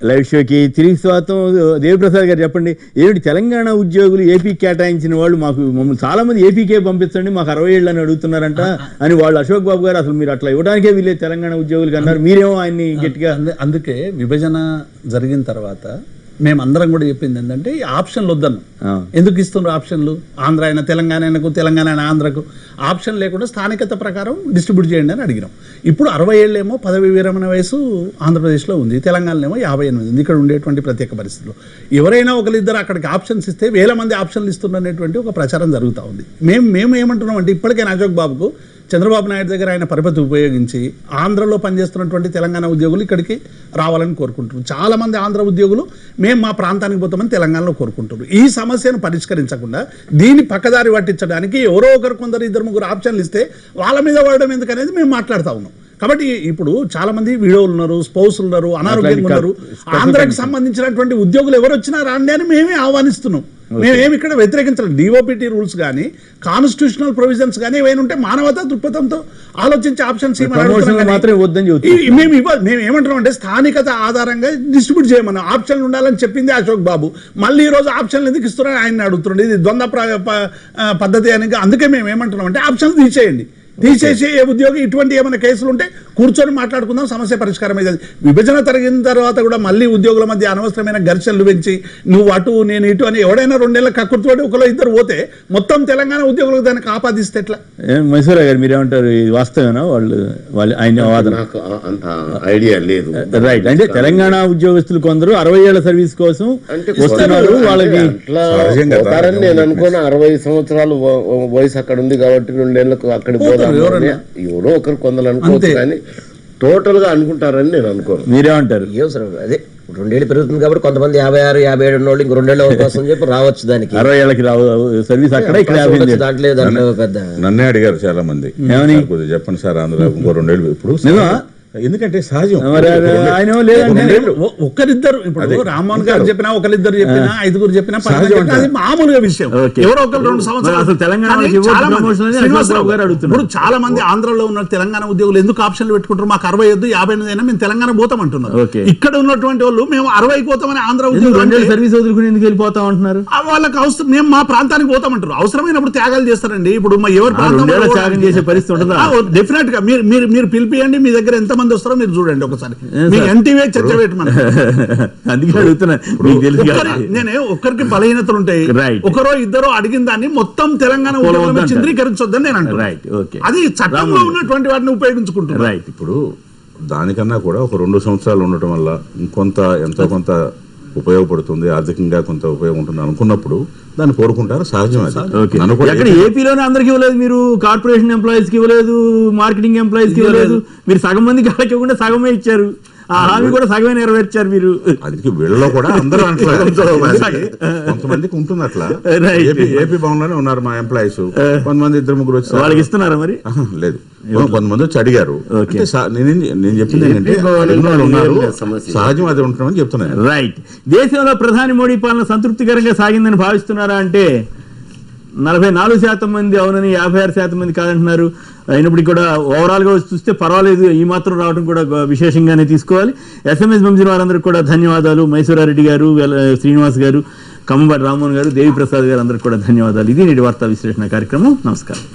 Live షోకి తిరిగి స్వాగతం. దేవిప్రసాద్ గారు చెప్పండి, ఏమిటి తెలంగాణ ఉద్యోగులు ఏపీ కేటాయించిన వాళ్ళు మమ్మల్ని చాలా మంది ఏపీకే పంపించండి, మాకు 60 ఏళ్ళు అని అడుగుతున్నారంట అని వాళ్ళు అశోక్ బాబు గారు అసలు మీరు అట్లా ఇవ్వడానికే వీళ్ళే తెలంగాణ ఉద్యోగులకి అన్నారు, మీరేమో ఆయన్ని గట్టిగా. అందుకే విభజన జరిగిన తర్వాత మేమందరం కూడా చెప్పింది ఏంటంటే ఈ ఆప్షన్లు వద్దను. ఎందుకు ఇస్తున్నారు ఆప్షన్లు? ఆంధ్ర అయినా తెలంగాణ అయినకు, తెలంగాణ అయినా ఆంధ్రకు ఆప్షన్ లేకుండా స్థానికత ప్రకారం డిస్ట్రిబ్యూట్ చేయండి అని అడిగినాం. ఇప్పుడు 60 ఏళ్ళేమో పదవి విరమణ వయసు ఆంధ్రప్రదేశ్లో ఉంది, తెలంగాణలో 58 ఉంది. ఇక్కడ ఉండేటువంటి ప్రత్యేక పరిస్థితుల్లో ఎవరైనా ఒకరిద్దరు అక్కడికి ఆప్షన్స్ ఇస్తే వేల మంది ఆప్షన్లు ఇస్తున్నటువంటి ఒక ప్రచారం జరుగుతూ ఉంది. మేము ఏమంటున్నాం అంటే ఇప్పటికైనా అశోక్ బాబుకు చంద్రబాబు నాయుడు దగ్గర ఆయన పరిపతి ఉపయోగించి ఆంధ్రలో పనిచేస్తున్నటువంటి తెలంగాణ ఉద్యోగులు ఇక్కడికి రావాలని కోరుకుంటున్నారు. చాలామంది ఆంధ్ర ఉద్యోగులు మేము మా ప్రాంతానికి పోతామని తెలంగాణలో కోరుకుంటున్నారు. ఈ సమస్యను పరిష్కరించకుండా దీన్ని పక్కదారి పట్టించడానికి ఎవరో ఒకరు కొందరు ఇద్దరు ముగ్గురు ఆప్షన్లు ఇస్తే వాళ్ళ మీద పడడం ఎందుకనేది మేము మాట్లాడుతూ ఉన్నాం. కాబట్టి ఇప్పుడు చాలా మంది వీడియోలు ఉన్నారు, స్పౌసులు ఉన్నారు, అనారోగ్యంగా ఉన్నారు. ఆంధ్రాకి సంబంధించినటువంటి ఉద్యోగులు ఎవరు వచ్చినా రాండి అని మేమే ఆహ్వానిస్తున్నాం. మేమేమి ఇక్కడ వ్యతిరేకించాలి. డిఓపిటీ రూల్స్ కానీ కాన్స్టిట్యూషనల్ ప్రొవిజన్స్ కానీ ఏమైనా ఉంటే మానవతా దృక్పథంతో ఆలోచించే ఆప్షన్స్ మేము ఏమంటున్నాం అంటే స్థానికత ఆధారంగా డిస్ట్రిబ్యూట్ చేయమని ఆప్షన్లు ఉండాలని చెప్పింది అశోక్ బాబు. మళ్ళీ ఈ రోజు ఆప్షన్లు ఎందుకు ఇస్తున్నారని ఆయన అడుగుతున్నాడు. ఇది ద్వంద్వ పద్ధతి అని. అందుకే మేము ఏమంటున్నాం అంటే ఆప్షన్లు తీసేసి ఏ ఉద్యోగి ఇటువంటి ఏమైనా కేసులు ఉంటే కూర్చొని మాట్లాడుకుందాం, సమస్య పరిష్కారం అయ్యేది. విభజన జరిగిన తర్వాత కూడా మళ్ళీ ఉద్యోగుల మధ్య అనవసరమైన ఘర్షణలు పెంచి నువ్వు అటు నేను ఇటు అని ఎవడైనా 2 నెలల కక్కుర్తోటి ఒకరు ఇద్దరు పోతే మొత్తం తెలంగాణ ఉద్యోగులకు దానికి ఆపాదిస్తే ఎట్లా? మైసూరా గారు మీరేమంటారు, వాస్తవేనా? వాళ్ళు ఆయన వాదన నాకు అంత ఐడియా లేదు. రైట్, అంటే తెలంగాణ ఉద్యోగస్తులు కొందరు 60 ఏళ్ల సర్వీస్ కోసం వస్తున్నారు, వాళ్ళకి నేను అనుకున్న 60 సంవత్సరాలు వయసు అక్కడ ఉంది కాబట్టి 2 నెలలకు అక్కడికి పోదాం ఎవరో ఒకరు కొందరు అనుకోవచ్చు, కానీ టోటల్ గా అనుకుంటారని నేను అనుకోను. మీరేమంటారు? అదే 2 ఏళ్ళు పెరుగుతుంది కాబట్టి కొంతమంది 56, 57 ఉన్నోళ్ళు ఇంక 2 ఏళ్ళ అవకాశం చెప్పి రావచ్చు. దానికి 60 ఏళ్ళకి సర్వీస్ అక్కడ దాంట్లో పెద్ద నన్నే అడిగారు చాలా మంది, చెప్పండి సార్ ఆంధ్ర ఇంకో 2 ఏళ్ళు. ఇప్పుడు ఎందుకంటే సహజం ఆయన లేదంటే ఒక్కరిద్దరు, ఇప్పుడు రామ్మోహన్ గారు చెప్పినా ఒకరిద్దరు చెప్పినా 5గురు చెప్పినా అది మామూలుగా విషయం. ఎవరో ఒకరు 2 సంవత్సరాలు తెలంగాణ ఇప్పుడు చాలా మంది ఆంధ్రలో ఉన్న తెలంగాణ ఉద్యోగులు ఎందుకు ఆప్షన్లు పెట్టుకుంటారు? మాకు 60 వద్దు 58 అయినా మేము తెలంగాణ పోతామంటున్నారు. ఇక్కడ ఉన్నటువంటి వాళ్ళు మేము 60 పోతామని ఆంధ్ర ఉద్యోగులు సర్వీస్ వదులుకుని ఎందుకు వెళ్ళిపోతాం అంటున్నారు? వాళ్ళకి అవసరం, మేము మా ప్రాంతానికి పోతామంటారు. అవసరమైనప్పుడు త్యాగాలు చేస్తారండి. ఇప్పుడు ఎవరు త్యాగం చేసే పరిస్థితి ఉంటుందా? డెఫినెట్ గా మీరు పిలిపియండి, మీ దగ్గర ఎంత వస్తారో మీరు చూడండి ఒకసారి. ఎన్టీవీ చర్చ పెట్టమని నేనే ఒక్కరికి బలహీనతలు ఉంటాయి, ఒకరో ఇద్దరో అడిగిన దాన్ని మొత్తం తెలంగాణ చిత్రీకరించొద్దని నేను అంటాను. అది చట్టంలో ఉన్నటువంటి వాటిని ఉపయోగించుకుంటున్నారు. రైట్, ఇప్పుడు దానికన్నా కూడా ఒక 2 సంవత్సరాలు ఉండటం వల్ల ఎంతో కొంత ఉపయోగపడుతుంది, ఆర్థికంగా కొంత ఉపయోగం ఉంటుంది అనుకున్నప్పుడు దాన్ని కోరుకుంటారు, సహజం. అది ఏపీలోనే అందరికి ఇవ్వలేదు, మీరు కార్పొరేషన్ ఎంప్లాయీస్ కి ఇవ్వలేదు, మార్కెటింగ్ ఎంప్లాయీస్ కి ఇవ్వలేదు, మీరు సగం మందికి వాళ్ళకి ఇవ్వకుండా సగమే ఇచ్చారు. ఆ హామీ కూడా సగమే నెరవేర్చారు మీరు. అందుకే వీళ్ళలో కూడా అందరూ కొంతమందికి ఉంటుంది అట్లా. ఏపీ భవన్లోనే ఉన్నారు మా ఎంప్లాయీస్, కొంతమంది 2-3 వచ్చి వాళ్ళకి ఇస్తున్నారా? మరి లేదు, కొంతమంది వచ్చి అడిగారు. నేను చెప్పింది ఏంటంటే ఉన్నారు, సహజం అది ఉంటున్నామని చెప్తున్నాను. రైట్. దేశంలో ప్రధాని మోడీ పాలన సంతృప్తికరంగా సాగిందని భావిస్తున్నారా అంటే 44% మంది అవునని, 56% మంది కాదంటున్నారు. అయినప్పటికీ కూడా ఓవరాల్ గా చూస్తే పర్వాలేదు, ఈ మాత్రం రావడం కూడా విశేషంగానే తీసుకోవాలి. SMS పంపిన వారందరికీ కూడా ధన్యవాదాలు. మైసూరారెడ్డి గారు, శ్రీనివాస్ గారు, కమ్మబాటి రామ్మోహన్ గారు, దేవిప్రసాద్ గారు అందరికి కూడా ధన్యవాదాలు. ఇది నేటి వార్తా విశ్లేషణ కార్యక్రమం. నమస్కారం.